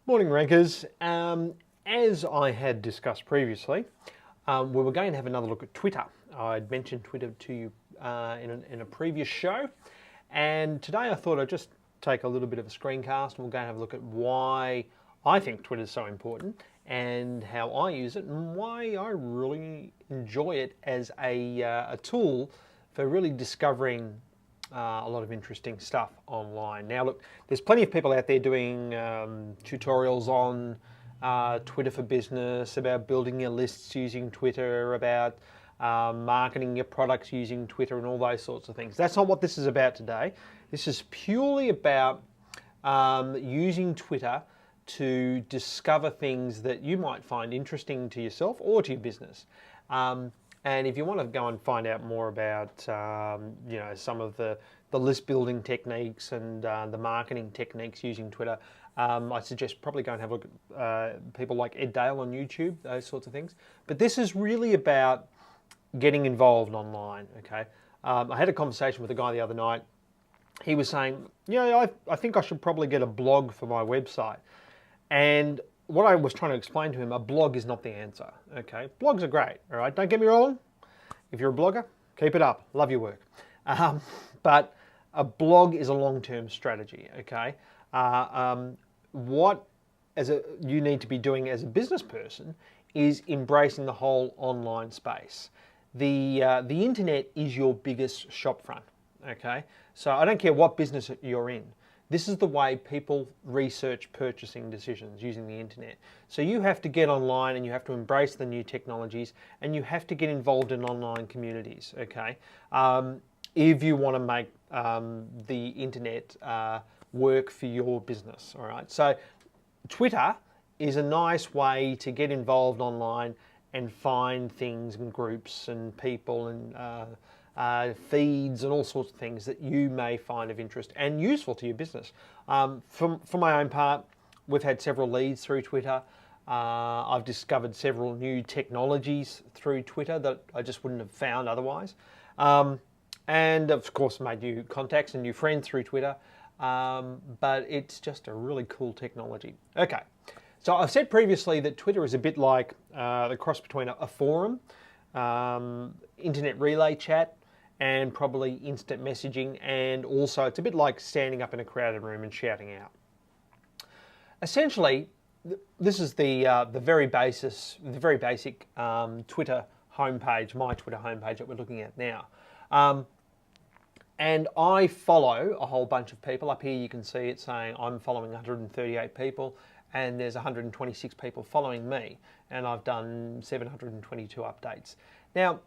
Morning Rankers. As I had discussed previously, we were going to have another look at Twitter. I'd mentioned Twitter to you in a previous show, and today I thought I'd just take a little bit of a screencast and we're going to have a look at why I think Twitter is so important and how I use it and why I really enjoy it as a tool for really discovering a lot of interesting stuff online. Now look, there's plenty of people out there doing tutorials on Twitter for business, about building your lists using Twitter, about marketing your products using Twitter and all those sorts of things. That's not what this is about today. This is purely about using Twitter to discover things that you might find interesting to yourself or to your business. And if you want to go and find out more about some of the list building techniques and the marketing techniques using Twitter, I suggest probably go and have a look at people like Ed Dale on YouTube, those sorts of things. But this is really about getting involved online, okay? I had a conversation with a guy the other night. He was saying, I think I should probably get a blog for my website. And what I was trying to explain to him, a blog is not the answer, okay? Blogs are great, all right? Don't get me wrong. If you're a blogger, keep it up. Love your work. But a blog is a long-term strategy, okay? What you need to be doing as a business person is embracing the whole online space. The internet is your biggest shop front, okay? So I don't care what business you're in. This is the way people research purchasing decisions using the internet. So you have to get online and you have to embrace the new technologies and you have to get involved in online communities, okay? If you want to make the internet work for your business, all right? So Twitter is a nice way to get involved online and find things and groups and people and feeds and all sorts of things that you may find of interest and useful to your business. For my own part, we've had several leads through Twitter. I've discovered several new technologies through Twitter that I just wouldn't have found otherwise. And of course made new contacts and new friends through Twitter. But it's just a really cool technology. Okay, so I've said previously that Twitter is a bit like the cross between a forum, internet relay chat, and probably instant messaging, and also it's a bit like standing up in a crowded room and shouting out. Essentially, this is the very basic Twitter homepage, my Twitter homepage that we're looking at now. And I follow a whole bunch of people. Up here you can see it saying I'm following 138 people, and there's 126 people following me, and I've done 722 updates. Now,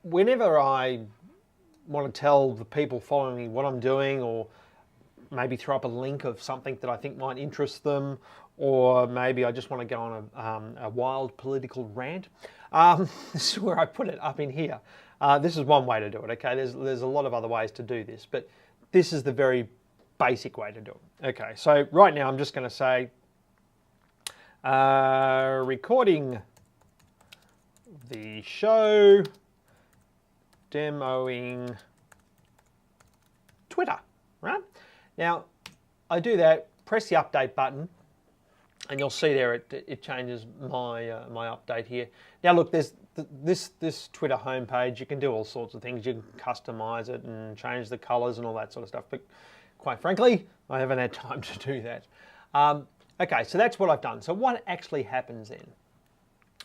whenever I want to tell the people following me what I'm doing, or maybe throw up a link of something that I think might interest them, or maybe I just want to go on a wild political rant, this is where I put it, up in here. This is one way to do it, okay? There's a lot of other ways to do this, but this is the very basic way to do it. Okay, so right now I'm just going to say, recording the show, demoing Twitter, right? Now, I do that, press the update button, and you'll see there it changes my my update here. Now look, there's this Twitter homepage. You can do all sorts of things. You can customize it and change the colors and all that sort of stuff. But quite frankly, I haven't had time to do that. Okay, so that's what I've done. So what actually happens then?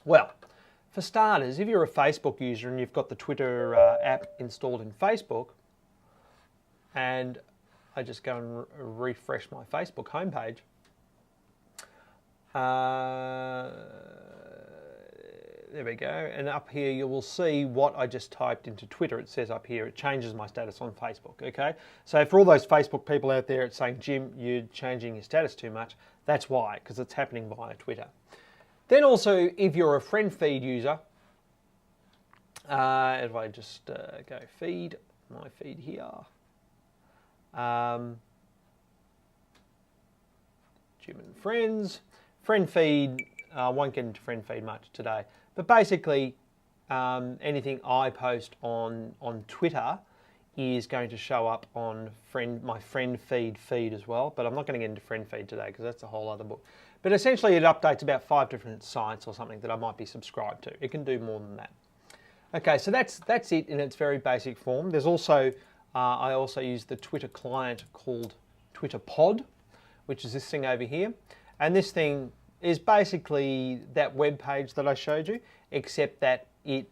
Well, for starters, if you're a Facebook user and you've got the Twitter app installed in Facebook, and I just go and refresh my Facebook homepage, there we go, and up here you will see what I just typed into Twitter. It says up here, it changes my status on Facebook, okay? So for all those Facebook people out there, it's saying, Jim, you're changing your status too much. That's why, because it's happening via Twitter. Then also, if you're a friend feed user, if I just go feed, my feed here, Jim and Friends, friend feed, I won't get into friend feed much today, but basically anything I post on Twitter is going to show up on my friend feed as well, but I'm not going to get into friend feed today because that's a whole other book. But essentially it updates about 5 different sites or something that I might be subscribed to. It can do more than that. Okay, so that's it in its very basic form. There's also, I also use the Twitter client called Twitter Pod, which is this thing over here. And this thing is basically that web page that I showed you, except that it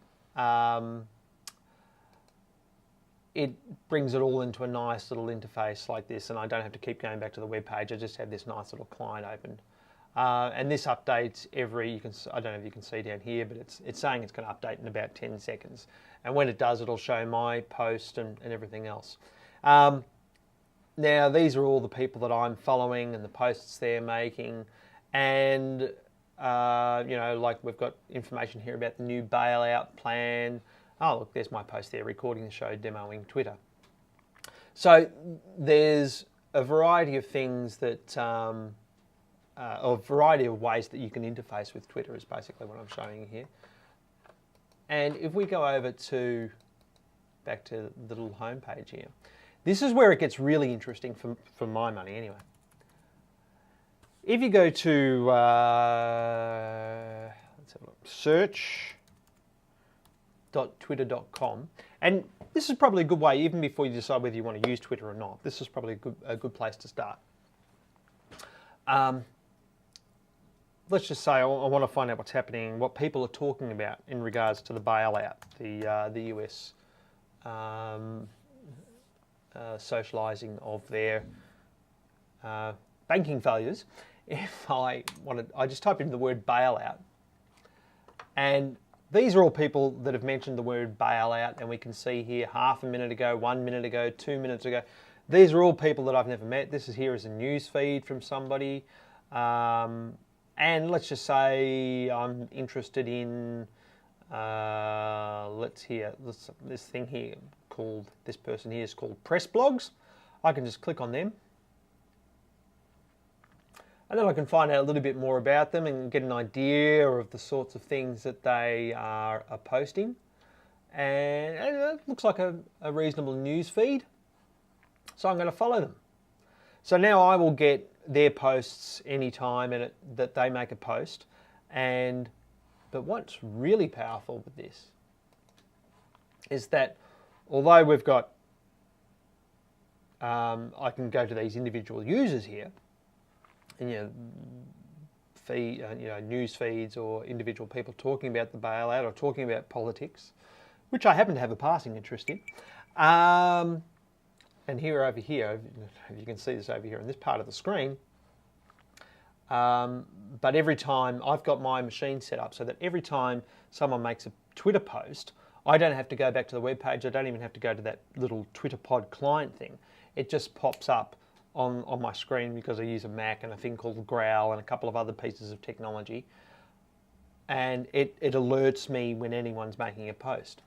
brings it all into a nice little interface like this, and I don't have to keep going back to the web page. I just have this nice little client open. And this updates I don't know if you can see down here, but it's saying it's going to update in about 10 seconds. And when it does, it'll show my post and everything else. Now, these are all the people that I'm following and the posts they're making. And, you know, like we've got information here about the new bailout plan. Oh, look, there's my post there, recording the show, demoing Twitter. So there's a variety of things that, a variety of ways that you can interface with Twitter is basically what I'm showing you here. And if we go over back to the little home page here, this is where it gets really interesting for my money anyway. If you go to, let's have a look, search.twitter.com, and this is probably a good way, even before you decide whether you want to use Twitter or not, this is probably a good place to start. Let's just say I want to find out what's happening, what people are talking about in regards to the bailout, the US socialising of their banking failures. If I just type in the word bailout, and these are all people that have mentioned the word bailout, and we can see here half a minute ago, 1 minute ago, 2 minutes ago. These are all people that I've never met. This is here as a news feed from somebody. And let's just say I'm interested in, let's hear this thing here called, this person here is called Press Blogs. I can just click on them. And then I can find out a little bit more about them and get an idea of the sorts of things that they are posting. And it looks like a reasonable news feed. So I'm going to follow them. So now I will get their posts anytime that they make a post. But what's really powerful with this is that although we've got, I can go to these individual users here, and news feeds or individual people talking about the bailout or talking about politics, which I happen to have a passing interest in. And here over here, you can see this over here on this part of the screen. But every time I've got my machine set up so that every time someone makes a Twitter post, I don't have to go back to the web page. I don't even have to go to that little Twitter Pod client thing. It just pops up on my screen because I use a Mac and a thing called Growl and a couple of other pieces of technology. And it alerts me when anyone's making a post.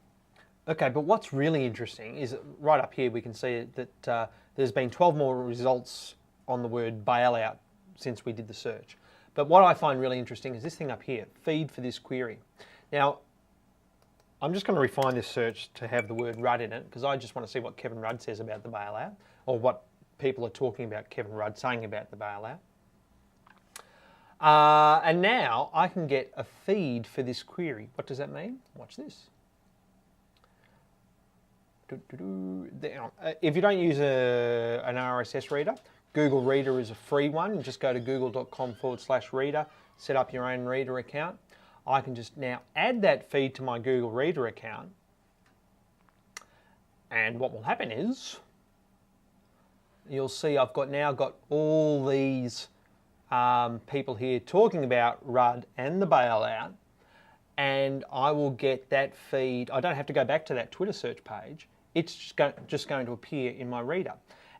Okay, but what's really interesting is right up here we can see that there's been 12 more results on the word bailout since we did the search. But what I find really interesting is this thing up here, feed for this query. Now, I'm just going to refine this search to have the word Rudd in it because I just want to see what Kevin Rudd says about the bailout, or what people are talking about Kevin Rudd saying about the bailout. And now I can get a feed for this query. What does that mean? Watch this. If you don't use an RSS reader, Google Reader is a free one. You just go to google.com/reader, set up your own Reader account. I can just now add that feed to my Google Reader account. And what will happen is, you'll see I've now got all these people here talking about Rudd and the bailout, and I will get that feed. I don't have to go back to that Twitter search page. It's just going to appear in my reader.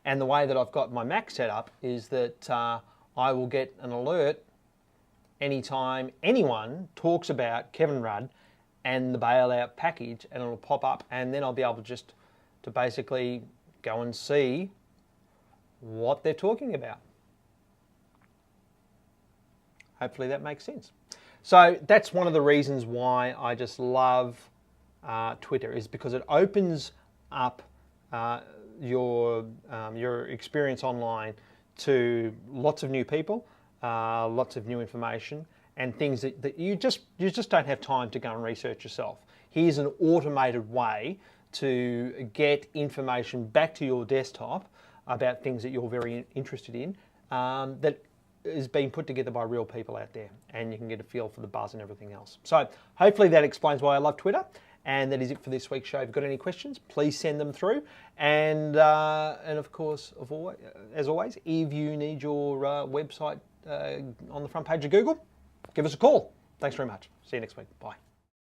And the way that I've got my Mac set up is that I will get an alert anytime anyone talks about Kevin Rudd and the bailout package, and it'll pop up, and then I'll be able to basically go and see what they're talking about. Hopefully that makes sense. So that's one of the reasons why I just love Twitter, is because it opens up your experience online to lots of new people, lots of new information, and things that you just don't have time to go and research yourself. Here's an automated way to get information back to your desktop about things that you're very interested in, that is being put together by real people out there, and you can get a feel for the buzz and everything else. So hopefully that explains why I love Twitter. And that is it for this week's show. If you've got any questions, please send them through. And of course, as always, if you need your website on the front page of Google, give us a call. Thanks very much. See you next week. Bye.